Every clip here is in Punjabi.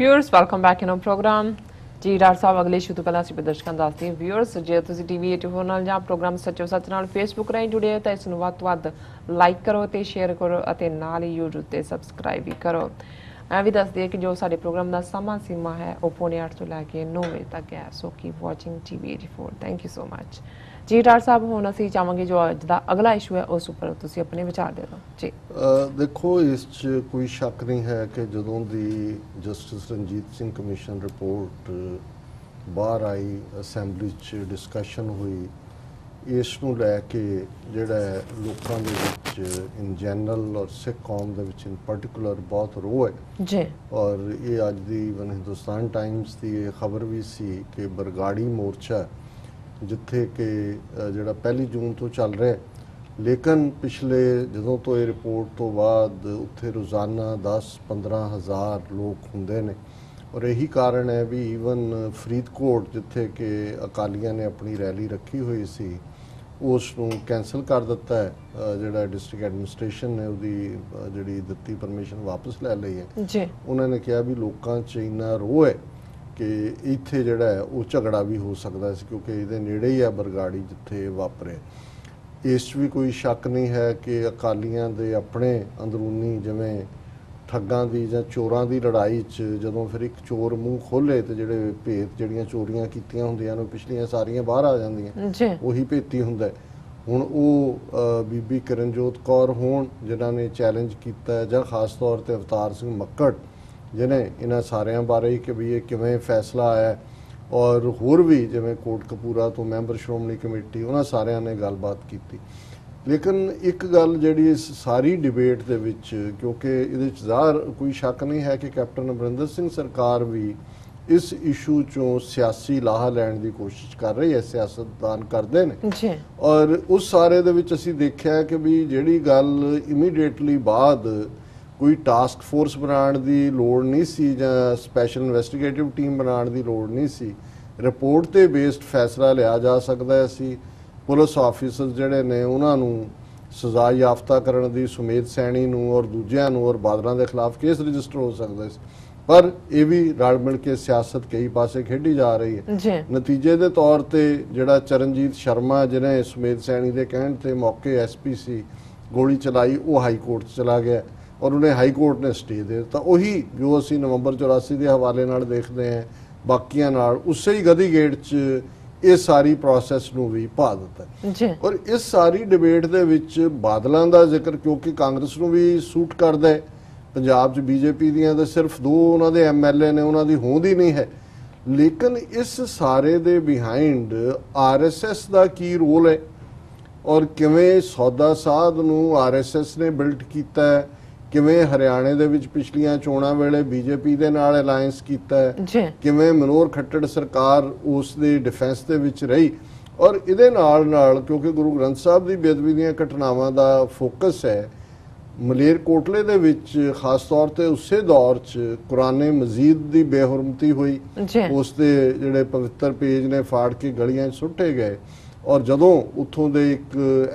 Viewers, welcome back in our program. जी डॉक्टर साहब अगले इशू तो पहला ਅਸੀਂ ਦਰਸ਼ਕਾਂ ਦੱਸਦੇ ਹਾਂ ਵਿਊਅਰਸ ਜੇ ਤੁਸੀਂ ਟੀਵੀ 84 ਨਾਲ ਜਾਂ ਪ੍ਰੋਗਰਾਮ ਸੱਚੋ ਸੱਚ ਨਾਲ ਫੇਸਬੁੱਕ ਰਾਹੀਂ ਜੁੜੇ ਹੋ ਤਾਂ ਇਸ ਨੂੰ ਵੱਧ ਤੋਂ ਵੱਧ ਲਾਈਕ ਕਰੋ ਤੇ ਸ਼ੇਅਰ ਕਰੋ ਅਤੇ ਨਾਲ ਹੀ YouTube ਤੇ ਸਬਸਕ੍ਰਾਈਬ ਵੀ ਕਰੋ। ਮੈਂ ਵੀ ਦੱਸ ਦਈਏ ਕਿ ਜੋ ਸਾਡੇ ਪ੍ਰੋਗਰਾਮ ਦਾ ਸਮਾਂ ਸੀਮਾ ਹੈ ਉਹ 8:45 ਤੋਂ ਲੈ ਕੇ 9 ਵਜੇ ਤੱਕ ਹੈ। So keep watching TV 84। Thank you so much. जी डॉक्टर साहब ਹੁਣ ਅਸੀਂ ਚਾਹਾਂਗੇ ਜੋ ਅੱਜ ਦਾ ਅਗਲਾ ਇਸ਼ੂ ਹੈ ਉਸ ਉੱਪਰ ਤੁਸੀਂ ਆਪਣੇ ਵਿਚਾਰ ਦੇ ਦਿਓ ਜੀ। ਦੇਖੋ ਇਸ 'ਚ ਕੋਈ ਸ਼ੱਕ ਨਹੀਂ ਹੈ ਕਿ ਜਦੋਂ ਦੀ justice Ranjit Singh commission report ਬਾਹਰ ਆਈ ਅਸੈਂਬਲੀ 'ਚ ਡਿਸਕਸ਼ਨ ਹੋਈ ਇਸ ਨੂੰ ਲੈ ਕੇ ਜਿਹੜਾ ਲੋਕਾਂ ਦੇ ਵਿੱਚ ਇਨ ਜਨਰਲ ਔਰ ਸਿੱਖ ਕੌਮ ਦੇ ਵਿੱਚ ਇਨ ਪਰਟੀਕੂਲਰ ਬਹੁਤ ਰੋਹ ਹੈ ਜੀ। ਔਰ ਇਹ ਅੱਜ ਦੀ ਇਵਨ ਹਿੰਦੁਸਤਾਨ ਟਾਈਮਸ ਦੀ ਇਹ ਖਬਰ ਵੀ ਸੀ ਕਿ ਬਰਗਾੜੀ ਮੋਰਚਾ ਜਿੱਥੇ ਕਿ ਜਿਹੜਾ 1 ਜੂਨ ਤੋਂ ਚੱਲ ਰਿਹਾ ਲੇਕਿਨ ਪਿਛਲੇ ਜਦੋਂ ਤੋਂ ਇਹ ਰਿਪੋਰਟ ਤੋਂ ਬਾਅਦ ਉੱਥੇ ਰੋਜ਼ਾਨਾ 10-15 ਹਜ਼ਾਰ ਲੋਕ ਹੁੰਦੇ ਨੇ ਔਰ ਇਹੀ ਕਾਰਨ ਹੈ ਵੀ ਈਵਨ ਫਰੀਦਕੋਟ ਜਿੱਥੇ ਕਿ ਅਕਾਲੀਆਂ ਨੇ ਆਪਣੀ ਰੈਲੀ ਰੱਖੀ ਹੋਈ ਸੀ ਉਸ ਨੂੰ ਕੈਂਸਲ ਕਰ ਦਿੱਤਾ ਹੈ। ਜਿਹੜਾ ਡਿਸਟ੍ਰਿਕਟ ਐਡਮਿਨਿਸਟ੍ਰੇਸ਼ਨ ਨੇ ਉਹਦੀ ਜਿਹੜੀ ਦਿੱਤੀ ਪਰਮਿਸ਼ਨ ਵਾਪਸ ਲੈ ਲਈ ਹੈ ਜੀ। ਉਹਨਾਂ ਨੇ ਕਿਹਾ ਵੀ ਲੋਕਾਂ 'ਚ ਇੰਨਾ ਰੋਹ ਹੈ ਕਿ ਇੱਥੇ ਜਿਹੜਾ ਹੈ ਉਹ ਝਗੜਾ ਵੀ ਹੋ ਸਕਦਾ ਸੀ ਕਿਉਂਕਿ ਇਹਦੇ ਨੇੜੇ ਹੀ ਹੈ ਬਰਗਾੜੀ ਜਿੱਥੇ ਵਾਪਰੇ। ਇਸ 'ਚ ਵੀ ਕੋਈ ਸ਼ੱਕ ਨਹੀਂ ਹੈ ਕਿ ਅਕਾਲੀਆਂ ਦੇ ਆਪਣੇ ਅੰਦਰੂਨੀ ਜਿਵੇਂ ਠੱਗਾਂ ਦੀ ਜਾਂ ਚੋਰਾਂ ਦੀ ਲੜਾਈ 'ਚ ਜਦੋਂ ਫਿਰ ਇੱਕ ਚੋਰ ਮੂੰਹ ਖੋਲ੍ਹੇ ਤੇ ਜਿਹੜੇ ਭੇਤ ਜਿਹੜੀਆਂ ਚੋਰੀਆਂ ਕੀਤੀਆਂ ਹੁੰਦੀਆਂ ਨੇ ਪਿਛਲੀਆਂ ਸਾਰੀਆਂ ਬਾਹਰ ਆ ਜਾਂਦੀਆਂ ਉਹੀ ਭੇਤੀ ਹੁੰਦਾ। ਹੁਣ ਉਹ ਬੀਬੀ ਕਿਰਨਜੋਤ ਕੌਰ ਹੋਣ ਜਿਨ੍ਹਾਂ ਨੇ ਚੈਲੰਜ ਕੀਤਾ ਜਾਂ ਖਾਸ ਤੌਰ 'ਤੇ ਅਵਤਾਰ ਸਿੰਘ ਮੱਕੜ ਜਿਹਨੇ ਇਹਨਾਂ ਸਾਰਿਆਂ ਬਾਰੇ ਕਿ ਵੀ ਇਹ ਕਿਵੇਂ ਫੈਸਲਾ ਆਇਆ ਔਰ ਹੋਰ ਵੀ ਜਿਵੇਂ ਕੋਟਕਪੂਰਾ ਤੋਂ ਮੈਂਬਰ ਸ਼੍ਰੋਮਣੀ ਕਮੇਟੀ ਉਹਨਾਂ ਸਾਰਿਆਂ ਨੇ ਗੱਲਬਾਤ ਕੀਤੀ। ਲੇਕਿਨ ਇੱਕ ਗੱਲ ਜਿਹੜੀ ਇਸ ਸਾਰੀ ਡਿਬੇਟ ਦੇ ਵਿੱਚ ਕਿਉਂਕਿ ਇਹਦੇ 'ਚ ਜ਼ਾਹਰ ਕੋਈ ਸ਼ੱਕ ਨਹੀਂ ਹੈ ਕਿ ਕੈਪਟਨ ਅਮਰਿੰਦਰ ਸਿੰਘ ਸਰਕਾਰ ਵੀ ਇਸ ਇਸ਼ੂ 'ਚੋਂ ਸਿਆਸੀ ਲਾਹਾ ਲੈਣ ਦੀ ਕੋਸ਼ਿਸ਼ ਕਰ ਰਹੀ ਹੈ ਸਿਆਸਤਦਾਨ ਕਰਦੇ ਨੇ ਔਰ ਉਸ ਸਾਰੇ ਦੇ ਵਿੱਚ ਅਸੀਂ ਦੇਖਿਆ ਕਿ ਵੀ ਜਿਹੜੀ ਗੱਲ ਇਮੀਡੀਏਟਲੀ ਬਾਅਦ ਕੋਈ ਟਾਸਕ ਫੋਰਸ ਬਣਾਉਣ ਦੀ ਲੋੜ ਨਹੀਂ ਸੀ ਜਾਂ ਸਪੈਸ਼ਲ ਇਨਵੈਸਟੀਗੇਟਿਵ ਟੀਮ ਬਣਾਉਣ ਦੀ ਲੋੜ ਨਹੀਂ ਸੀ। ਰਿਪੋਰਟ ਤੇ ਬੇਸਡ ਫੈਸਲਾ ਲਿਆ ਜਾ ਸਕਦਾ ਸੀ। ਪੁਲਿਸ ਆਫੀਸਰ ਜਿਹੜੇ ਨੇ ਉਹਨਾਂ ਨੂੰ ਸਜ਼ਾ ਯਾਫਤਾ ਕਰਨ ਦੀ ਸੁਮੇਧ ਸੈਣੀ ਨੂੰ ਔਰ ਦੂਜਿਆਂ ਨੂੰ ਔਰ ਬਾਦਲਾਂ ਦੇ ਖਿਲਾਫ ਕੇਸ ਰਜਿਸਟਰ ਹੋ ਸਕਦਾ ਸੀ ਪਰ ਇਹ ਵੀ ਰਲ ਮਿਲ ਕੇ ਸਿਆਸਤ ਕਈ ਪਾਸੇ ਖੇਡੀ ਜਾ ਰਹੀ ਹੈ। ਨਤੀਜੇ ਦੇ ਤੌਰ ਤੇ ਜਿਹੜਾ ਚਰਨਜੀਤ ਸ਼ਰਮਾ ਜਿਹਨੇ ਸੁਮੇਧ ਸੈਣੀ ਦੇ ਕਹਿਣ ਤੇ ਮੌਕੇ ਐਸਪੀਸੀ ਗੋਲੀ ਚਲਾਈ ਉਹ ਹਾਈ ਕੋਰਟ 'ਚ ਚਲਾ ਗਿਆ ਔਰ ਉਹਨੇ ਹਾਈ ਕੋਰਟ ਨੇ ਸਟੇ ਦੇ ਦਿੱਤਾ। ਉਹੀ ਜੋ ਅਸੀਂ ਨਵੰਬਰ 84 ਦੇ ਹਵਾਲੇ ਨਾਲ ਦੇਖਦੇ ਹਾਂ ਬਾਕੀਆਂ ਨਾਲ ਉਸੇ ਹੀ ਗਦੀ ਗੇਟ 'ਚ ਇਹ ਸਾਰੀ ਪ੍ਰੋਸੈਸ ਨੂੰ ਵੀ ਪਾ ਦਿੱਤਾ। ਔਰ ਇਸ ਸਾਰੀ ਡਿਬੇਟ ਦੇ ਵਿੱਚ ਬਾਦਲਾਂ ਦਾ ਜ਼ਿਕਰ ਕਿਉਂਕਿ ਕਾਂਗਰਸ ਨੂੰ ਵੀ ਸੂਟ ਕਰਦਾ ਹੈ ਪੰਜਾਬ 'ਚ ਬੀਜੇਪੀ ਦੀਆਂ ਤਾਂ ਸਿਰਫ 2 ਉਹਨਾਂ ਦੇ ਐਮਐਲਏ ਨੇ ਉਹਨਾਂ ਦੀ ਹੋਂਦ ਹੀ ਨਹੀਂ ਹੈ। ਲੇਕਿਨ ਇਸ ਸਾਰੇ ਦੇ ਬਿਹਾਈਂਡ ਆਰਐਸਐਸ ਦਾ ਕੀ ਰੋਲ ਹੈ ਔਰ ਕਿਵੇਂ ਸੌਦਾ ਸਾਧ ਨੂੰ ਆਰਐਸਐਸ ਨੇ ਬਿਲਟ ਕੀਤਾ ਹੈ ਕਿਵੇਂ ਹਰਿਆਣੇ ਦੇ ਵਿੱਚ ਪਿਛਲੀਆਂ ਚੋਣਾਂ ਵੇਲੇ ਬੀਜੇਪੀ ਦੇ ਨਾਲ ਅਲਾਈਅੰਸ ਕੀਤਾ ਹੈ ਕਿਵੇਂ ਮਨੋਹਰ ਖੱਟੜ ਸਰਕਾਰ ਉਸ ਦੇ ਡਿਫੈਂਸ ਦੇ ਵਿੱਚ ਰਹੀ ਔਰ ਇਹਦੇ ਨਾਲ ਨਾਲ ਕਿਉਂਕਿ ਗੁਰੂ ਗ੍ਰੰਥ ਸਾਹਿਬ ਦੀ ਬੇਅਦਬੀ ਦੀਆਂ ਘਟਨਾਵਾਂ ਦਾ ਫੋਕਸ ਹੈ ਮਲੇਰਕੋਟਲੇ ਦੇ ਵਿੱਚ ਖਾਸ ਤੌਰ ਤੇ ਉਸੇ ਦੌਰ 'ਚ ਕੁਰਾਨੇ ਮਜੀਦ ਦੀ ਬੇਹੁਰਮਤੀ ਹੋਈ ਉਸ ਦੇ ਜਿਹੜੇ ਪਵਿੱਤਰ ਪੇਜ ਨੇ ਫਾੜ ਕੇ ਗਲੀਆਂ 'ਚ ਸੁੱਟੇ ਗਏ ਔਰ ਜਦੋਂ ਉੱਥੋਂ ਦੇ ਇੱਕ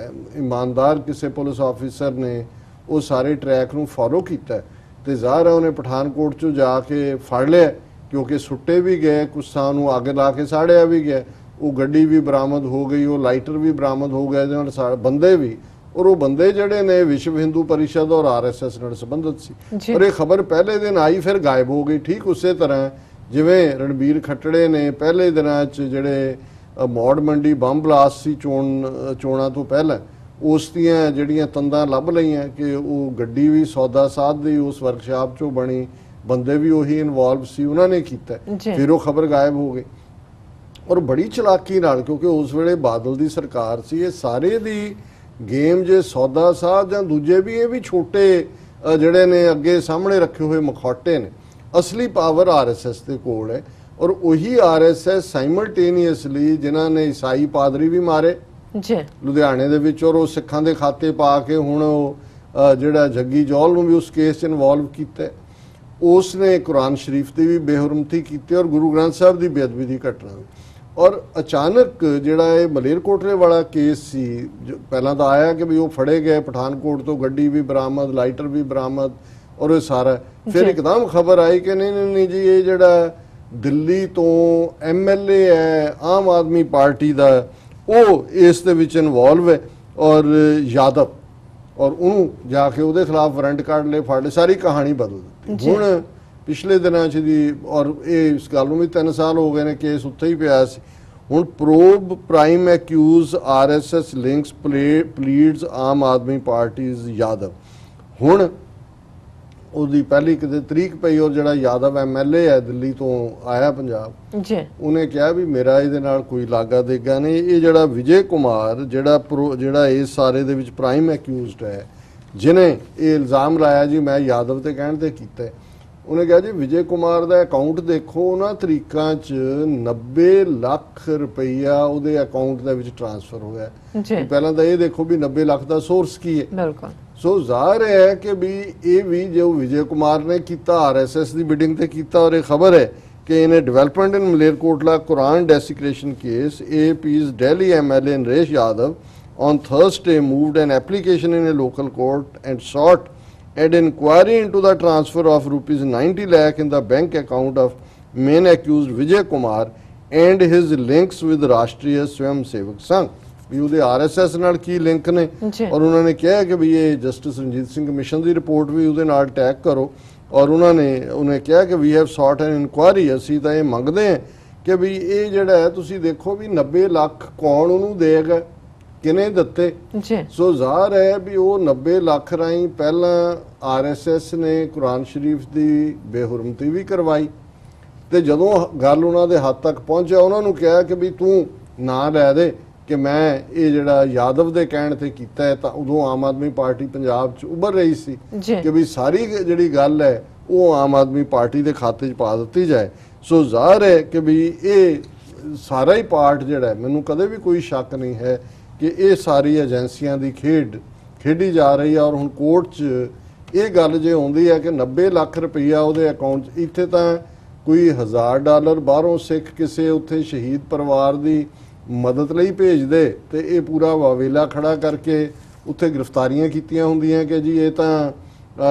ਇਮਾਨਦਾਰ ਕਿਸੇ ਪੁਲਿਸ ਆਫੀਸਰ ਨੇ ਉਹ ਸਾਰੇ ਟਰੈਕ ਨੂੰ ਫੋਲੋ ਕੀਤਾ ਤੇ ਜ਼ਾਹਰ ਹੈ ਉਹਨੇ ਪਠਾਨਕੋਟ 'ਚੋਂ ਜਾ ਕੇ ਫੜ ਲਿਆ ਕਿਉਂਕਿ ਸੁੱਟੇ ਵੀ ਗਏ ਕੁਛ ਥਾਂ ਨੂੰ ਅੱਗ ਲਾ ਕੇ ਸਾੜਿਆ ਵੀ ਗਿਆ ਉਹ ਗੱਡੀ ਵੀ ਬਰਾਮਦ ਹੋ ਗਈ ਉਹ ਲਾਈਟਰ ਵੀ ਬਰਾਮਦ ਹੋ ਗਿਆ ਜਿਹਦੇ ਨਾਲ ਬੰਦੇ ਵੀ ਔਰ ਉਹ ਬੰਦੇ ਜਿਹੜੇ ਨੇ ਵਿਸ਼ਵ ਹਿੰਦੂ ਪਰਿਸ਼ਦ ਔਰ ਆਰਐਸਐਸ ਨਾਲ ਸੰਬੰਧਿਤ ਸੀ ਔਰ ਇਹ ਖਬਰ ਪਹਿਲੇ ਦਿਨ ਆਈ ਫਿਰ ਗਾਇਬ ਹੋ ਗਈ। ਠੀਕ ਉਸੇ ਤਰ੍ਹਾਂ ਜਿਵੇਂ ਰਣਬੀਰ ਖੱਟੜੇ ਨੇ ਪਹਿਲੇ ਦਿਨਾਂ 'ਚ ਜਿਹੜੇ ਮੌੜ ਮੰਡੀ ਬੰਬ ਬਲਾਸਟ ਸੀ ਚੋਣਾਂ ਤੋਂ ਪਹਿਲਾਂ ਉਸ ਦੀਆਂ ਜਿਹੜੀਆਂ ਤੰਦਾਂ ਲੱਭ ਲਈਆਂ ਕਿ ਉਹ ਗੱਡੀ ਵੀ ਸੌਦਾ ਸਾਧ ਦੀ ਉਸ ਵਰਕਸ਼ਾਪ 'ਚੋਂ ਬਣੀ ਬੰਦੇ ਵੀ ਉਹੀ ਇਨਵੋਲਵ ਸੀ ਉਹਨਾਂ ਨੇ ਕੀਤਾ ਫਿਰ ਉਹ ਖਬਰ ਗਾਇਬ ਹੋ ਗਈ ਔਰ ਬੜੀ ਚਲਾਕੀ ਨਾਲ ਕਿਉਂਕਿ ਉਸ ਵੇਲੇ ਬਾਦਲ ਦੀ ਸਰਕਾਰ ਸੀ ਇਹ ਸਾਰੇ ਦੀ ਗੇਮ ਜੇ ਸੌਦਾ ਸਾਧ ਜਾਂ ਦੂਜੇ ਵੀ ਇਹ ਵੀ ਛੋਟੇ ਜਿਹੜੇ ਨੇ ਅੱਗੇ ਸਾਹਮਣੇ ਰੱਖੇ ਹੋਏ ਮਖੌਟੇ ਨੇ ਅਸਲੀ ਪਾਵਰ ਆਰਐਸਐਸ ਦੇ ਕੋਲ ਹੈ ਔਰ ਉਹੀ ਆਰਐਸਐਸ ਸਾਈਮਲਟੇਨੀਅਸਲੀ ਜਿਨ੍ਹਾਂ ਨੇ ਈਸਾਈ ਪਾਦਰੀ ਵੀ ਮਾਰੇ ਲੁਧਿਆਣੇ ਦੇ ਵਿੱਚ ਔਰ ਉਹ ਸਿੱਖਾਂ ਦੇ ਖਾਤੇ ਪਾ ਕੇ ਹੁਣ ਉਹ ਜਿਹੜਾ ਜੱਗੀ ਜੌਲ ਨੂੰ ਵੀ ਉਸ ਕੇਸ 'ਚ ਇਨਵੋਲਵ ਕੀਤਾ ਉਸ ਨੇ ਕੁਰਾਨ ਸ਼ਰੀਫ ਦੀ ਵੀ ਬੇਹੁਰਮਤੀ ਕੀਤੀ ਔਰ ਗੁਰੂ ਗ੍ਰੰਥ ਸਾਹਿਬ ਦੀ ਬੇਅਦਬੀ ਦੀ ਘਟਨਾ ਔਰ ਅਚਾਨਕ ਜਿਹੜਾ ਇਹ ਮਲੇਰਕੋਟਲੇ ਵਾਲਾ ਕੇਸ ਸੀ ਪਹਿਲਾਂ ਤਾਂ ਆਇਆ ਕਿ ਵੀ ਉਹ ਫੜੇ ਗਏ ਪਠਾਨਕੋਟ ਤੋਂ ਗੱਡੀ ਵੀ ਬਰਾਮਦ ਲਾਈਟਰ ਵੀ ਬਰਾਮਦ ਔਰ ਇਹ ਸਾਰਾ ਫਿਰ ਇੱਕਦਮ ਖਬਰ ਆਈ ਕਿ ਨਹੀਂ ਨਹੀਂ ਨਹੀਂ ਜੀ ਇਹ ਜਿਹੜਾ ਦਿੱਲੀ ਤੋਂ MLA ਹੈ ਆਮ ਆਦਮੀ ਪਾਰਟੀ ਦਾ ਉਹ ਇਸ ਦੇ ਵਿੱਚ ਇਨਵੋਲਵ ਹੈ ਔਰ ਯਾਦਵ ਔਰ ਉਹਨੂੰ ਜਾ ਕੇ ਉਹਦੇ ਖਿਲਾਫ ਵਾਰੰਟ ਕੱਢ ਲਏ ਫੜ ਲਏ ਸਾਰੀ ਕਹਾਣੀ ਬਦਲ ਦਿੱਤੀ। ਹੁਣ ਪਿਛਲੇ ਦਿਨਾਂ 'ਚ ਦੀ ਔਰ ਇਹ ਇਸ ਗੱਲ ਨੂੰ ਵੀ 3 ਸਾਲ ਹੋ ਗਏ ਨੇ ਕੇਸ ਉੱਥੇ ਹੀ ਪਿਆ ਸੀ। ਹੁਣ probe prime accused RSS links pleads Aam Aadmi party's Yadav. ਹੁਣ ਉਹਦੀ ਪਹਿਲੀ ਕਿਤੇ ਤਰੀਕ ਪਈ ਔਰ ਜਿਹੜਾ ਯਾਦਵ MLA ਹੈ ਦਿੱਲੀ ਤੋਂ ਆਇਆ ਪੰਜਾਬ ਜੀ ਉਹਨੇ ਕਿਹਾ ਵੀ ਮੇਰਾ ਇਹਦੇ ਨਾਲ ਕੋਈ ਲਾਗਾ ਦੇਗਾ ਨਹੀਂ। ਇਹ ਜਿਹੜਾ ਵਿਜੇ ਕੁਮਾਰ ਜਿਹੜਾ ਇਸ ਸਾਰੇ ਦੇ ਵਿੱਚ ਪ੍ਰਾਈਮ ਐਕਿਊਜ਼ਡ ਹੈ ਜਿਹਨੇ ਇਹ ਇਲਜ਼ਾਮ ਲਾਇਆ ਜੀ ਮੈਂ ਯਾਦਵ ਤੇ ਕਹਿਣ ਤੇ ਕੀਤਾ, ਉਹਨੇ ਕਿਹਾ ਜੀ ਵਿਜੇ ਕੁਮਾਰ ਦਾ ਅਕਾਊਂਟ ਦੇਖੋ ਉਹਨਾਂ ਤਰੀਕਾਂ 'ਚ 90 ਲੱਖ ਰੁਪਈਆ ਉਹਦੇ ਅਕਾਊਂਟ ਦੇ ਵਿੱਚ ਟ੍ਰਾਂਸਫਰ ਹੋਇਆ। ਪਹਿਲਾਂ ਤਾਂ ਇਹ ਦੇਖੋ ਵੀ 90 ਲੱਖ ਦਾ ਸੋਰਸ ਕੀ ਹੈ। ਬਿਲਕੁਲ ਸੋ ਜ਼ਾਹਿਰ ਹੈ ਕਿ ਵੀ ਇਹ ਵੀ ਜੋ ਵਿਜੇ ਕੁਮਾਰ ਨੇ ਕੀਤਾ RSS ਦੀ ਬਿਡਿੰਗ ਤੇ ਕੀਤਾ ਔਰ ਇਹ ਖਬਰ ਹੈ ਕਿ ਇਹਨੇ development in Malerkotla Quran desecration case AP's Delhi MLA Naresh Yadav on Thursday moved an application in a local court and sought an inquiry into the transfer of rupees 90 lakh in the bank account of main accused Vijay Kumar and his links with Rashtriya Swayamsevak Sangh। ਵੀ ਉਹਦੇ RSS ਨਾਲ ਕੀ ਲਿੰਕ ਨੇ ਔਰ ਉਹਨਾਂ ਨੇ ਕਿਹਾ ਕਿ ਵੀ ਇਹ ਜਸਟਿਸ ਰਣਜੀਤ ਸਿੰਘ ਕਮਿਸ਼ਨ ਦੀ ਰਿਪੋਰਟ ਵੀ ਉਹਦੇ ਨਾਲ ਟੈਗ ਕਰੋ ਔਰ ਉਹਨੇ ਕਿਹਾ ਕਿ ਵੀ ਹੈਵ ਸੌਟ ਐਨ ਇਨਕੁਆਇਰੀ। ਅਸੀਂ ਤਾਂ ਇਹ ਮੰਗਦੇ ਹਾਂ ਕਿ ਵੀ ਇਹ ਜਿਹੜਾ ਹੈ ਤੁਸੀਂ ਦੇਖੋ ਵੀ 90 ਲੱਖ ਕੌਣ ਉਹਨੂੰ ਦੇਗਾ ਕਿਨੇ ਦਿੱਤੇ। ਸੋ ਜ਼ਾਹਰ ਹੈ ਵੀ ਉਹ 90 ਲੱਖ ਰਾਹੀਂ ਪਹਿਲਾਂ RSS ਨੇ ਕੁਰਾਨ ਸ਼ਰੀਫ ਦੀ ਬੇਹੁਰਮਤੀ ਵੀ ਕਰਵਾਈ ਤੇ ਜਦੋਂ ਗੱਲ ਉਹਨਾਂ ਦੇ ਹੱਥ ਤੱਕ ਪਹੁੰਚਿਆ ਉਹਨਾਂ ਨੂੰ ਕਿਹਾ ਕਿ ਵੀ ਤੂੰ ਨਾਂ ਲੈ ਦੇ ਕਿ ਮੈਂ ਇਹ ਜਿਹੜਾ ਯਾਦਵ ਦੇ ਕਹਿਣ ਤੇ ਕੀਤਾ ਹੈ। ਤਾਂ ਉਦੋਂ ਆਮ ਆਦਮੀ ਪਾਰਟੀ ਪੰਜਾਬ 'ਚ ਉੱਭਰ ਰਹੀ ਸੀ ਕਿ ਵੀ ਸਾਰੀ ਜਿਹੜੀ ਗੱਲ ਹੈ ਉਹ ਆਮ ਆਦਮੀ ਪਾਰਟੀ ਦੇ ਖਾਤੇ 'ਚ ਪਾ ਦਿੱਤੀ ਜਾਏ। ਸੋ ਜ਼ਾਹਰ ਹੈ ਕਿ ਵੀ ਇਹ ਸਾਰਾ ਹੀ ਪਾਰਟ ਜਿਹੜਾ ਮੈਨੂੰ ਕਦੇ ਵੀ ਕੋਈ ਸ਼ੱਕ ਨਹੀਂ ਹੈ ਕਿ ਇਹ ਸਾਰੀ ਏਜੰਸੀਆਂ ਦੀ ਖੇਡੀ ਜਾ ਰਹੀ ਹੈ। ਔਰ ਹੁਣ ਕੋਰਟ 'ਚ ਇਹ ਗੱਲ ਜੇ ਆਉਂਦੀ ਹੈ ਕਿ 90 ਲੱਖ ਰੁਪਈਆ ਉਹਦੇ ਅਕਾਊਂਟ 'ਚ, ਇੱਥੇ ਤਾਂ ਕੋਈ $1000 ਬਾਹਰੋਂ ਸਿੱਖ ਕਿਸੇ ਉੱਥੇ ਸ਼ਹੀਦ ਪਰਿਵਾਰ ਦੀ ਮਦਦ ਲਈ ਭੇਜਦੇ ਤੇ ਇਹ ਪੂਰਾ ਵਾਵੇਲਾ ਖੜਾ ਕਰਕੇ ਉੱਥੇ ਗ੍ਰਿਫਤਾਰੀਆਂ ਕੀਤੀਆਂ ਹੁੰਦੀਆਂ ਕਿ ਜੀ ਇਹ ਤਾਂ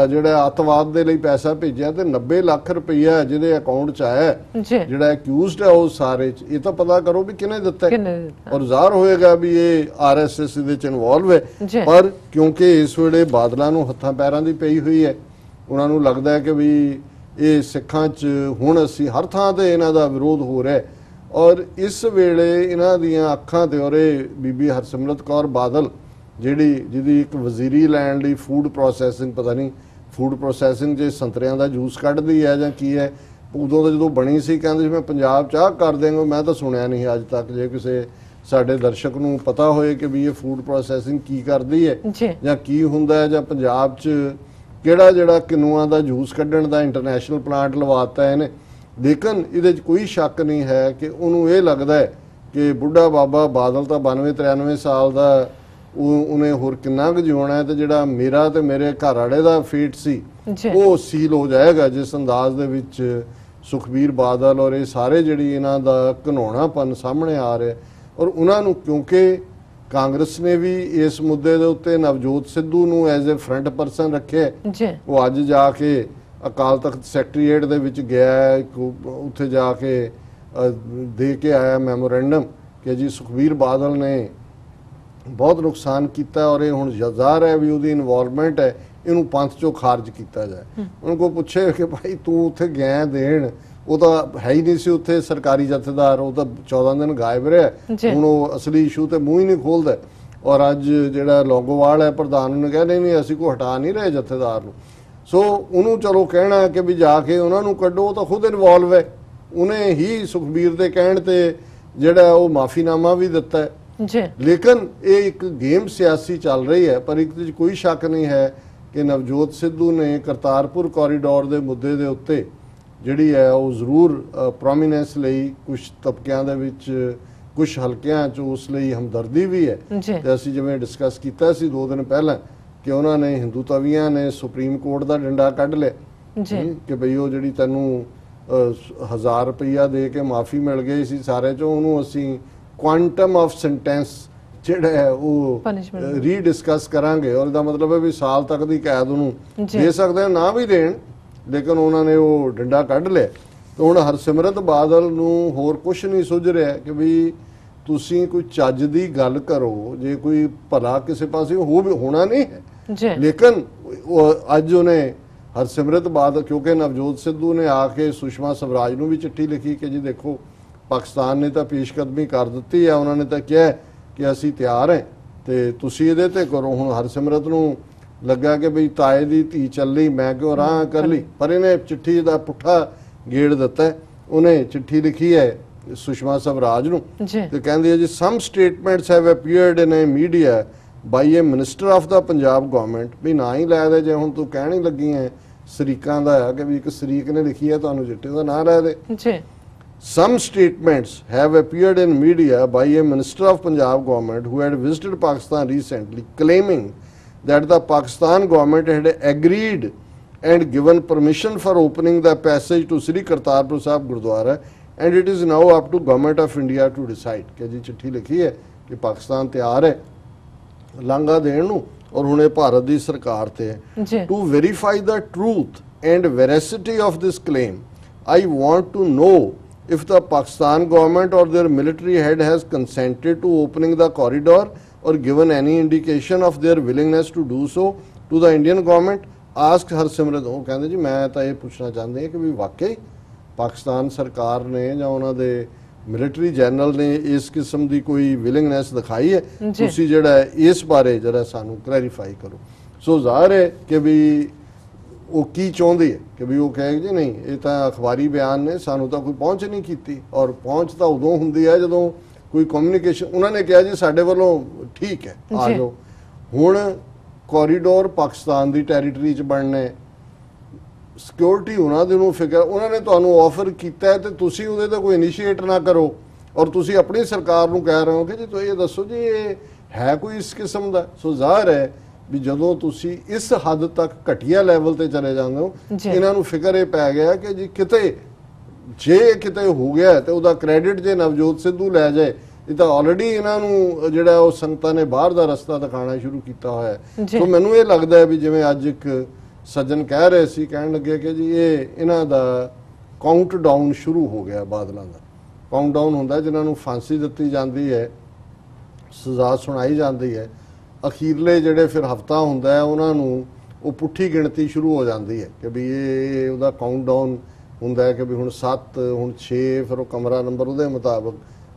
ਜਿਹੜਾ ਅੱਤਵਾਦ ਦੇ ਲਈ ਪੈਸਾ ਭੇਜਿਆ ਤੇ 90 ਲੱਖ ਰੁਪਈਆ ਜਿਹਦੇ ਅਕਾਊਂਟ 'ਚ ਆਇਆ ਜਿਹੜਾ ਅਕਿਊਜ਼ਡ ਹੈ ਉਹ ਸਾਰੇ 'ਚ ਇਹ ਤਾਂ ਪਤਾ ਕਰੋ ਵੀ ਕਿਹਨੇ ਦਿੱਤਾ ਔਰ ਜ਼ਾਹਰ ਹੋਏਗਾ ਵੀ ਇਹ RSS ਦੇ 'ਚ ਇਨਵੋਲਵ ਹੈ। ਪਰ ਕਿਉਂਕਿ ਇਸ ਵੇਲੇ ਬਾਦਲਾਂ ਨੂੰ ਹੱਥਾਂ ਪੈਰਾਂ ਦੀ ਪਈ ਹੋਈ ਹੈ ਉਹਨਾਂ ਨੂੰ ਲੱਗਦਾ ਹੈ ਕਿ ਵੀ ਇਹ ਸਿੱਖਾਂ 'ਚ ਹੁਣ ਅਸੀਂ ਹਰ ਥਾਂ ਤੇ ਇਹਨਾਂ ਦਾ ਵਿਰੋਧ ਹੋ ਰਿਹਾ ਔਰ ਇਸ ਵੇਲੇ ਇਹਨਾਂ ਦੀਆਂ ਅੱਖਾਂ ਤੇ ਔਰ ਬੀਬੀ ਹਰਸਿਮਰਤ ਕੌਰ ਬਾਦਲ ਜਿਹਦੀ ਇੱਕ ਵਜ਼ੀਰੀ ਲੈਣ ਲਈ ਫੂਡ ਪ੍ਰੋਸੈਸਿੰਗ ਪਤਾ ਨਹੀਂ ਫੂਡ ਪ੍ਰੋਸੈਸਿੰਗ ਜੇ ਸੰਤਰਿਆਂ ਦਾ ਜੂਸ ਕੱਢਦੀ ਹੈ ਜਾਂ ਕੀ ਹੈ ਉਦੋਂ ਤਾਂ ਜਦੋਂ ਬਣੀ ਸੀ ਕਹਿੰਦੇ ਸੀ ਮੈਂ ਪੰਜਾਬ 'ਚ ਆਹ ਕਰ ਦੇਵਾਂਗਾ। ਮੈਂ ਤਾਂ ਸੁਣਿਆ ਨਹੀਂ ਅੱਜ ਤੱਕ ਜੇ ਕਿਸੇ ਸਾਡੇ ਦਰਸ਼ਕ ਨੂੰ ਪਤਾ ਹੋਏ ਕਿ ਵੀ ਇਹ ਫੂਡ ਪ੍ਰੋਸੈਸਿੰਗ ਕੀ ਕਰਦੀ ਹੈ ਜਾਂ ਕੀ ਹੁੰਦਾ ਹੈ ਜਾਂ ਪੰਜਾਬ 'ਚ ਕਿਹੜਾ ਜਿਹੜਾ ਕਿਨੂਆਂ ਦਾ ਜੂਸ ਕੱਢਣ ਦਾ ਇੰਟਰਨੈਸ਼ਨਲ ਪਲਾਂਟ ਲਵਾਤਾ ਇਹਨੇ। ਲੇਕਿਨ ਇਹਦੇ 'ਚ ਕੋਈ ਸ਼ੱਕ ਨਹੀਂ ਹੈ ਕਿ ਉਹਨੂੰ ਇਹ ਲੱਗਦਾ ਹੈ ਕਿ ਬੁੱਢਾ ਬਾਬਾ ਬਾਦਲ ਤਾਂ 92-93 ਸਾਲ ਦਾ ਉਹਨੇ ਹੋਰ ਕਿੰਨਾ ਕੁ ਜਿਉਣਾ ਹੈ ਤੇ ਜਿਹੜਾ ਮੇਰਾ ਤੇ ਮੇਰੇ ਘਰ ਵਾਲੇ ਦਾ ਫੇਟ ਸੀ ਉਹ ਸੀਲ ਹੋ ਜਾਏਗਾ ਜਿਸ ਅੰਦਾਜ਼ ਦੇ ਵਿੱਚ ਸੁਖਬੀਰ ਬਾਦਲ ਔਰ ਇਹ ਸਾਰੇ ਜਿਹੜੀ ਇਹਨਾਂ ਦਾ ਘਿਨਾਉਣਾਪਨ ਸਾਹਮਣੇ ਆ ਰਿਹਾ ਔਰ ਉਹਨਾਂ ਨੂੰ ਕਿਉਂਕਿ ਕਾਂਗਰਸ ਨੇ ਵੀ ਇਸ ਮੁੱਦੇ ਦੇ ਉੱਤੇ ਨਵਜੋਤ ਸਿੱਧੂ ਨੂੰ ਐਜ਼ ਅ ਫਰੰਟ ਪਰਸਨ ਰੱਖਿਆ। ਉਹ ਅੱਜ ਜਾ ਕੇ ਅਕਾਲ ਤਖਤ ਸੈਕਟਰੀਏਟ ਦੇ ਵਿੱਚ ਗਿਆ ਉੱਥੇ ਜਾ ਕੇ ਦੇ ਕੇ ਆਇਆ ਮੈਮੋਰੈਂਡਮ ਕਿ ਜੀ ਸੁਖਬੀਰ ਬਾਦਲ ਨੇ ਬਹੁਤ ਨੁਕਸਾਨ ਕੀਤਾ ਔਰ ਇਹ ਹੁਣ ਜ਼ਾਹਰ ਹੈ ਵੀ ਉਹਦੀ ਇਨਵੋਲਵਮੈਂਟ ਹੈ ਇਹਨੂੰ ਪੰਥ ਚੋਂ ਖਾਰਜ ਕੀਤਾ ਜਾਏ। ਉਹਨਾਂ ਕੋਲ ਪੁੱਛੇ ਕਿ ਭਾਈ ਤੂੰ ਉੱਥੇ ਗਿਆ ਦੇਣ ਉਹ ਤਾਂ ਹੈ ਹੀ ਨਹੀਂ ਸੀ ਉੱਥੇ ਸਰਕਾਰੀ ਜਥੇਦਾਰ ਉਹ ਤਾਂ 14 ਦਿਨ ਗਾਇਬ ਰਿਹਾ ਹੁਣ ਉਹ ਅਸਲੀ ਇਸ਼ੂ ਤੇ ਮੂੰਹ ਹੀ ਨਹੀਂ ਖੋਲਦਾ ਔਰ ਅੱਜ ਜਿਹੜਾ ਲੌਂਗੋਵਾਲ ਹੈ ਪ੍ਰਧਾਨ ਨੂੰ ਕਿਹਾ ਨਹੀਂ ਅਸੀਂ ਕੋਈ ਹਟਾ ਨਹੀਂ ਰਹੇ ਜਥੇਦਾਰ ਨੂੰ। ਸੋ ਉਹਨੂੰ ਚਲੋ ਕਹਿਣਾ ਕਿ ਵੀ ਜਾ ਕੇ ਉਹਨਾਂ ਨੂੰ ਕੱਢੋ ਉਹ ਤਾਂ ਖੁਦ ਇਨਵੋਲਵ ਹੈ ਉਹਨੇ ਹੀ ਸੁਖਬੀਰ ਦੇ ਕਹਿਣ ਤੇ ਜਿਹੜਾ ਉਹ ਮਾਫੀਨਾਮਾ ਵੀ ਦਿੱਤਾ ਹੈ। ਲੇਕਿਨ ਇਹ ਇੱਕ ਗੇਮ ਸਿਆਸੀ ਚੱਲ ਰਹੀ ਹੈ ਪਰ ਇੱਕ ਤੇ ਕੋਈ ਸ਼ੱਕ ਨਹੀਂ ਹੈ ਕਿ ਨਵਜੋਤ ਸਿੱਧੂ ਨੇ ਕਰਤਾਰਪੁਰ ਕੋਰੀਡੋਰ ਦੇ ਮੁੱਦੇ ਦੇ ਉੱਤੇ ਜਿਹੜੀ ਹੈ ਉਹ ਜ਼ਰੂਰ ਪ੍ਰੋਮੀਨੈਂਸ ਲਈ ਕੁਝ ਤਬਕਿਆਂ ਦੇ ਵਿੱਚ ਕੁਝ ਹਲਕਿਆਂ 'ਚ ਉਸ ਲਈ ਹਮਦਰਦੀ ਵੀ ਹੈ ਤੇ ਅਸੀਂ ਜਿਵੇਂ ਡਿਸਕਸ ਕੀਤਾ ਸੀ 2 ਦਿਨ ਪਹਿਲਾਂ ਕਿ ਉਹਨਾਂ ਨੇ ਹਿੰਦੂ ਤਵੀਆਂ ਨੇ ਸੁਪਰੀਮ ਕੋਰਟ ਦਾ ਡੰਡਾ ਕੱਢ ਲਿਆ ਕਿ ਬਈ ਉਹ ਜਿਹੜੀ ਤੈਨੂੰ 1000 ਰੁਪਈਆ ਦੇ ਕੇ ਮਾਫੀ ਮਿਲ ਗਈ ਸੀ ਸਾਰੇ 'ਚੋਂ ਉਹਨੂੰ ਅਸੀਂ ਕੁਆਂਟਮ ਆਫ ਸੈਂਟੈਂਸ ਜਿਹੜਾ ਹੈ ਉਹ Punishment ਰੀਡਿਸਕਸ ਕਰਾਂਗੇ, ਔਰ ਇਹਦਾ ਮਤਲਬ ਹੈ ਵੀ ਸਾਲ ਤੱਕ ਦੀ ਕੈਦ ਉਹਨੂੰ ਦੇ ਸਕਦੇ ਆ, ਨਾ ਵੀ ਦੇਣ, ਲੇਕਿਨ ਉਹਨਾਂ ਨੇ ਉਹ ਡੰਡਾ ਕੱਢ ਲਿਆ। ਤੇ ਹੁਣ ਹਰਸਿਮਰਤ ਬਾਦਲ ਨੂੰ ਹੋਰ ਕੁਝ ਨਹੀਂ ਸੁੱਝ ਰਿਹਾ ਕਿ ਵੀ ਤੁਸੀਂ ਕੋਈ ਚੱਜ ਦੀ ਗੱਲ ਕਰੋ, ਜੇ ਕੋਈ ਭਲਾ ਕਿਸੇ ਪਾਸੇ ਹੋਣਾ ਨਹੀਂ ਹੈ ਜੀ। ਲੇਕਿਨ ਅੱਜ ਉਹਨੇ ਹਰਸਿਮਰਤ ਬਾਦਲ, ਕਿਉਂਕਿ ਨਵਜੋਤ ਸਿੱਧੂ ਨੇ ਆ ਕੇ ਸੁਸ਼ਮਾ ਸਵਰਾਜ ਨੂੰ ਵੀ ਚਿੱਠੀ ਲਿਖੀ ਕਿ ਜੀ ਦੇਖੋ ਪਾਕਿਸਤਾਨ ਨੇ ਤਾਂ ਪੇਸ਼ਕਦਮੀ ਕਰ ਦਿੱਤੀ ਹੈ, ਉਹਨਾਂ ਨੇ ਤਾਂ ਕਿਹਾ ਕਿ ਅਸੀਂ ਤਿਆਰ ਹਾਂ ਤੇ ਤੁਸੀਂ ਇਹਦੇ ਤੇ ਕਰੋ। ਹੁਣ ਹਰਸਿਮਰਤ ਨੂੰ ਲੱਗਾ ਕਿ ਬਈ ਤਾਏ ਦੀ ਧੀ ਚੱਲੀ, ਮੈਂ ਕਿਉਂ ਰਾਹ ਕਰ ਲਈ, ਪਰ ਇਹਨੇ ਚਿੱਠੀ ਦਾ ਪੁੱਠਾ ਗੇੜ ਦਿੱਤਾ। ਉਹਨੇ ਚਿੱਠੀ ਲਿਖੀ ਹੈ ਸੁਸ਼ਮਾ ਸਵਰਾਜ ਨੂੰ ਤੇ ਕਹਿੰਦੀ ਹੈ ਜੀ some statements have appeared in media by a minister of the Punjab government, ਵੀ ਨਾ ਹੀ ਲੈ ਦੇ, ਜੇ ਹੁਣ ਤੂੰ ਕਹਿਣ ਹੀ ਲੱਗੀ ਹੈ ਸ਼ਰੀਕਾਂ ਦਾ ਹੈ ਕਿ ਵੀ ਇੱਕ ਸ਼ਰੀਕ ਨੇ ਲਿਖੀ ਹੈ ਤੁਹਾਨੂੰ ਚਿੱਠੀ ਦਾ ਨਾਂ ਲੈ ਦੇ ਜੀ। Some statements have appeared in media by a minister of Punjab government who had visited Pakistan recently, claiming that the Pakistan government had agreed and given permission for opening the passage to Sri Kartarpur Sahib Gurdwara, and it is now up to government of India to decide। कि जी चिट्ठी लिखी है कि पाकिस्तान तैयार है लांघा देण नूं और हुण इह भारत दी सरकार ते है। To verify the truth and veracity of this claim, I want to know if the Pakistan government or their military head has consented to opening the corridor or given any indication of their willingness to do so to the Indian government, asked Harsimrat। ਉਹ ਕਹਿੰਦੇ ਜੀ ਮੈਂ ਤਾਂ ਇਹ ਪੁੱਛਣਾ ਚਾਹੁੰਦੇ ਹਾਂ ਕਿ ਵੀ ਵਾਕਈ ਪਾਕਿਸਤਾਨ ਸਰਕਾਰ ਨੇ ਜਾਂ ਉਹਨਾਂ ਦੇ ਮਿਲਟਰੀ ਜਨਰਲ ਨੇ ਇਸ ਕਿਸਮ ਦੀ ਕੋਈ ਵਿਲਿੰਗਨੈਸ ਦਿਖਾਈ ਹੈ, ਤੁਸੀਂ ਜਿਹੜਾ ਇਸ ਬਾਰੇ ਜਿਹੜਾ ਸਾਨੂੰ ਕਲੈਰੀਫਾਈ ਕਰੋ। ਸੋ ਜ਼ਾਹਰ ਹੈ ਕਿ ਵੀ ਉਹ ਕੀ ਚਾਹੁੰਦੀ ਹੈ ਕਿ ਵੀ ਉਹ ਕਹੇ ਜੀ ਨਹੀਂ ਇਹ ਤਾਂ ਅਖਬਾਰੀ ਬਿਆਨ ਨੇ, ਸਾਨੂੰ ਤਾਂ ਕੋਈ ਪਹੁੰਚ ਨਹੀਂ ਕੀਤੀ, ਔਰ ਪਹੁੰਚ ਤਾਂ ਉਦੋਂ ਹੁੰਦੀ ਹੈ ਜਦੋਂ ਕੋਈ ਕਮਿਊਨੀਕੇਸ਼ਨ। ਉਹਨਾਂ ਨੇ ਕਿਹਾ ਜੀ ਸਾਡੇ ਵੱਲੋਂ ਠੀਕ ਹੈ ਆ ਜਾਓ। ਹੁਣ ਕੋਰੀਡੋਰ ਪਾਕਿਸਤਾਨ ਦੀ ਟੈਰੀਟਰੀ 'ਚ ਬਣਨਾ, ਸਿਕਿਉਰਿਟੀ ਉਹਨਾਂ ਦੇ ਨੂੰ ਫਿਕਰ, ਉਹਨਾਂ ਨੇ ਤੁਹਾਨੂੰ ਆਫਰ ਕੀਤਾ ਹੈ ਤੇ ਤੁਸੀਂ ਉਹਦੇ ਤੇ ਕੋਈ ਇਨੀਸ਼ੀਏਟ ਨਾ ਕਰੋ, ਔਰ ਤੁਸੀਂ ਆਪਣੀ ਸਰਕਾਰ ਨੂੰ ਕਹਿ ਰਹੇ ਹੋ ਕਿ ਜੀ ਤੁਸੀਂ ਇਹ ਦੱਸੋ ਜੀ ਇਹ ਹੈ ਕੋਈ ਇਸ ਕਿਸਮ ਦਾ। ਸੋ ਜ਼ਾਹਰ ਹੈ ਵੀ ਜਦੋਂ ਤੁਸੀਂ ਇਸ ਹੱਦ ਤੱਕ ਘਟੀਆ ਲੈਵਲ ਤੇ ਚਲੇ ਜਾਂਦੇ ਹੋ, ਇਹਨਾਂ ਨੂੰ ਫਿਕਰ ਇਹ ਪੈ ਗਿਆ ਕਿ ਜੀ ਕਿਤੇ ਜੇ ਕਿਤੇ ਹੋ ਗਿਆ ਤੇ ਉਹਦਾ ਕ੍ਰੈਡਿਟ ਜੇ ਨਵਜੋਤ ਸਿੱਧੂ ਲੈ ਜਾਏ, ਇਹ ਤਾਂ ਆਲਰੇਡੀ ਇਹਨਾਂ ਨੂੰ ਜਿਹੜਾ ਉਹ ਸੰਗਤਾਂ ਨੇ ਬਾਹਰ ਦਾ ਰਸਤਾ ਦਿਖਾਉਣਾ ਸ਼ੁਰੂ ਕੀਤਾ ਹੋਇਆ ਹੈ। ਸੋ ਮੈਨੂੰ ਇਹ ਲੱਗਦਾ ਹੈ ਵੀ ਜਿਵੇਂ ਅੱਜ ਇੱਕ ਸੱਜਣ ਕਹਿ ਰਹੇ ਸੀ, ਕਹਿਣ ਲੱਗੇ ਕਿ ਜੀ ਇਹ ਇਹਨਾਂ ਦਾ ਕਾਊਂਟ ਡਾਊਨ ਸ਼ੁਰੂ ਹੋ ਗਿਆ। ਬਾਦਲਾਂ ਦਾ ਕਾਊਂਟ ਡਾਊਨ ਹੁੰਦਾ ਜਿਨ੍ਹਾਂ ਨੂੰ ਫਾਂਸੀ ਦਿੱਤੀ ਜਾਂਦੀ ਹੈ, ਸਜ਼ਾ ਸੁਣਾਈ ਜਾਂਦੀ ਹੈ, ਅਖੀਰਲੇ ਜਿਹੜੇ ਫਿਰ ਹਫਤਾ ਹੁੰਦਾ ਹੈ ਉਹਨਾਂ ਨੂੰ ਉਹ ਪੁੱਠੀ ਗਿਣਤੀ ਸ਼ੁਰੂ ਹੋ ਜਾਂਦੀ ਹੈ ਕਿ ਵੀ ਇਹ ਉਹਦਾ ਕਾਊਂਟ ਡਾਊਨ ਹੁੰਦਾ ਹੈ ਕਿ ਵੀ ਹੁਣ 7 ਹੁਣ 6 ਫਿਰ ਉਹ ਕਮਰਾ ਨੰਬਰ ਉਹਦੇ ਮੁਤਾਬਕ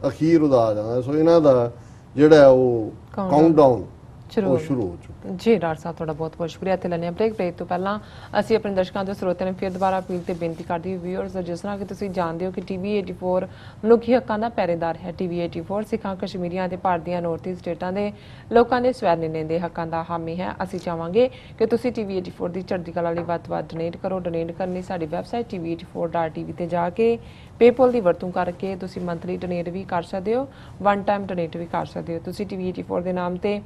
ਅਖੀਰ ਉਹਦਾ ਆ ਜਾਂਦਾ। ਸੋ ਇਹਨਾਂ ਦਾ ਜਿਹੜਾ ਉਹ ਕਾਊਂਟ ਡਾਊਨ ਸ਼ੁਰੂ ਹੋ ਚੁੱਕਾ। ਜੀ ਡਾਕਟਰ ਸਾਹਿਬ ਤੁਹਾਡਾ ਬਹੁਤ ਬਹੁਤ ਸ਼ੁਕਰੀਆ। ਤੇ ਲੈਣੇ ਬ੍ਰੇਕ ਤੋਂ ਪਹਿਲਾਂ ਅਸੀਂ ਆਪਣੇ ਦਰਸ਼ਕਾਂ ਦੇ ਸਰੋਤਿਆਂ ਨੂੰ ਫਿਰ ਦੁਬਾਰਾ ਅਪੀਲ ਤੇ ਬੇਨਤੀ ਕਰਦੇ ਹਾਂ ਵਿਊਅਰਸ, ਜਿਸ ਤਰ੍ਹਾਂ ਕਿ ਤੁਸੀਂ ਜਾਣਦੇ ਹੋ ਕਿ ਟੀਵੀ 84 ਮਨੁੱਖੀ ਹੱਕਾਂ ਦਾ ਪਹਿਰੇਦਾਰ ਹੈ। ਟੀਵੀ 84 ਸਿੱਖਾਂ, ਕਸ਼ਮੀਰੀਆਂ ਤੇ ਭਾਰਤ ਦੀਆਂ ਨਾਰਥ ਈਸਟ ਸਟੇਟਾਂ ਦੇ ਲੋਕਾਂ ਦੇ ਸਵੈ ਨਿਰਣੇ ਦੇ ਹੱਕਾਂ ਦਾ ਹਾਮੀ ਹੈ। ਅਸੀਂ ਚਾਹਾਂਗੇ ਕਿ ਤੁਸੀਂ ਟੀਵੀ 84 ਦੀ ਚੜ੍ਹਦੀ ਕਲਾ ਲਈ ਵੱਧ ਤੋਂ ਵੱਧ ਡੋਨੇਟ ਕਰੋ। ਡੋਨੇਟ ਕਰਨ ਲਈ ਸਾਡੀ ਵੈਬਸਾਈਟ tv84.tv ਤੇ ਜਾ ਕੇ ਪੇਪਲ ਦੀ ਵਰਤੋਂ ਕਰਕੇ ਤੁਸੀਂ ਮੰਥਲੀ ਡੋਨੇਟ ਵੀ ਕਰ ਸਕਦੇ ਹੋ, ਵਨ ਟਾਈਮ ਡੋਨੇਟ ਵੀ ਕਰ ਸਕਦੇ ਹੋ। ਤੁਸੀਂ ਟੀਵੀ 84 ਦੇ ਨਾਮ ਤੇ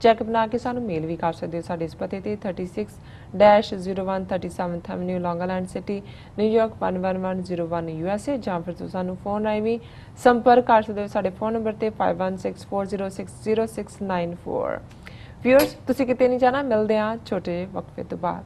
ਚੈੱਕ ਬਣਾ ਕੇ ਸਾਨੂੰ ਮੇਲ ਵੀ ਕਰ ਸਕਦੇ ਹੋ ਸਾਡੇ ਇਸ ਪਤੇ ਤੇ 36-01 37th ਐਵਨਿਊ ਲੌਂਗ ਆਈਲੈਂਡ ਸਿਟੀ, ਨਿਊਯਾਰਕ 11101 USA, ਜਾਂ ਫਿਰ ਤੁਸੀਂ ਸਾਨੂੰ ਫੋਨ ਰਾਹੀਂ ਵੀ ਸੰਪਰਕ ਕਰ ਸਕਦੇ ਹੋ ਸਾਡੇ ਫੋਨ ਨੰਬਰ ਤੇ 5164060694। ਵਿਊਅਰਸ ਤੁਸੀਂ ਕਿਤੇ ਨਹੀਂ ਜਾਣਾ, ਮਿਲਦੇ ਹਾਂ ਛੋਟੇ ਵਕਫੇ ਤੋਂ ਬਾਅਦ।